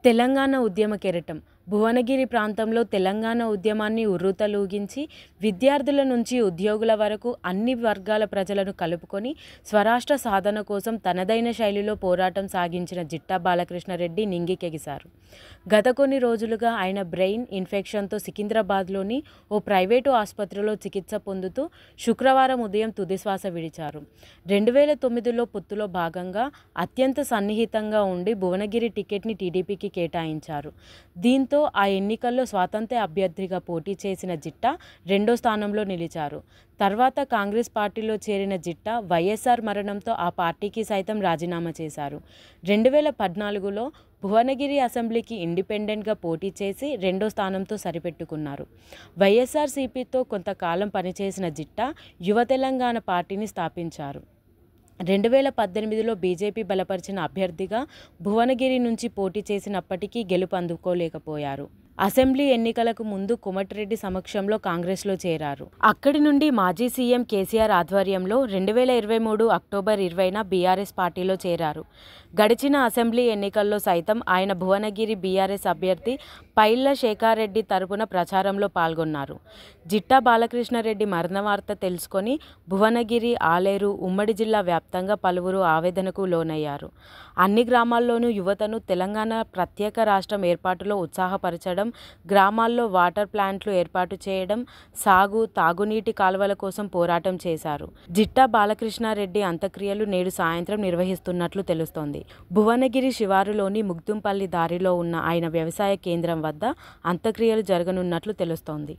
తెలంగాణ ఉద్యమ కెరటం. భువనగిరి ప్రాంతంలో తెలంగాణ ఉద్యమాన్ని ఉర్రూతలూగించి విద్యార్థుల నుంచి ఉద్యోగుల వరకు అన్ని వర్గాల ప్రజలను కలుపుకొని స్వరాష్ట్ర సాధన కోసం తనదైన శైలిలో పోరాటం సాగించిన జిట్టా బాలకృష్ణారెడ్డి నింగికెగిశారు. గత కొన్ని రోజులుగా ఆయన బ్రెయిన్ ఇన్ఫెక్షన్తో సికింద్రాబాద్లోని ఓ ప్రైవేటు ఆసుపత్రిలో చికిత్స పొందుతూ శుక్రవారం ఉదయం తుదిశ్వాస విడిచారు. 2009లో పొత్తులో భాగంగా అత్యంత సన్నిహితంగా ఉండి భువనగిరి టికెట్ని టీడీపీకి కేటాయించారు. దీంతో ఆ ఎన్నికల్లో స్వతంత్ర అభ్యర్థిగా పోటీ చేసిన జిట్టా రెండో స్థానంలో నిలిచారు. తర్వాత కాంగ్రెస్ పార్టీలో చేరిన జిట్టా వైఎస్ఆర్ మరణంతో ఆ పార్టీకి సైతం రాజీనామా చేశారు. 2014లో భువనగిరి అసెంబ్లీకి ఇండిపెండెంట్గా పోటీ చేసి రెండో స్థానంతో సరిపెట్టుకున్నారు. వైఎస్ఆర్సీపీతో కొంతకాలం పనిచేసిన జిట్టా యువ తెలంగాణ పార్టీని స్థాపించారు. 2018లో బీజేపీ బలపరిచిన అభ్యర్థిగా భువనగిరి నుంచి పోటీ చేసినప్పటికీ గెలుపు అందుకోలేకపోయారు. అసెంబ్లీ ఎన్నికలకు ముందు కోమటిరెడ్డి సమక్షంలో కాంగ్రెస్లో చేరారు. అక్కడి నుండి మాజీ సీఎం కేసీఆర్ ఆధ్వర్యంలో 2023 అక్టోబర్ 20న బీఆర్ఎస్ పార్టీలో చేరారు. గడిచిన అసెంబ్లీ ఎన్నికల్లో సైతం ఆయన భువనగిరి బీఆర్ఎస్ అభ్యర్థి పైళ్ల శేఖారెడ్డి తరపున ప్రచారంలో పాల్గొన్నారు. జిట్టా బాలకృష్ణారెడ్డి మరణ వార్త తెలుసుకొని భువనగిరి, ఆలేరు, ఉమ్మడి జిల్లా వ్యాప్తంగా పలువురు ఆవేదనకు లోనయ్యారు. అన్ని గ్రామాల్లోనూ యువతను తెలంగాణ ప్రత్యేక రాష్ట్రం ఏర్పాటులో ఉత్సాహపరచడం, గ్రామాల్లో వాటర్ ప్లాంట్లు ఏర్పాటు చేయడం, సాగు, తాగునీటి కాలువల కోసం పోరాటం చేశారు. జిట్టా బాలకృష్ణారెడ్డి అంత్యక్రియలు నేడు సాయంత్రం నిర్వహిస్తున్నట్లు తెలుస్తోంది. భువనగిరి శివారులోని ముగ్దుంపల్లి దారిలో ఉన్న ఆయన వ్యవసాయ కేంద్రం వద్ద అంత్యక్రియలు జరగనున్నట్లు తెలుస్తోంది.